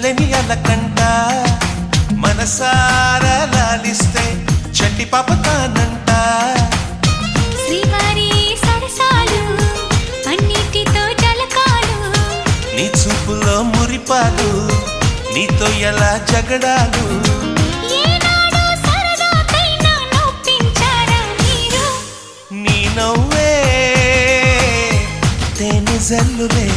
చింతలేని అలకంట మనసారా లాలిస్తే చంటి పాప తానంట శ్రీవారి సరసాలు అన్నిటితో జలకాలు నీ చూపులో మురిపాలు నీతో ఎలా జగడాలు ఏనాడు సరదాకైనా నొప్పించారా మీరు నీ నవ్వే తేనె జల్లులే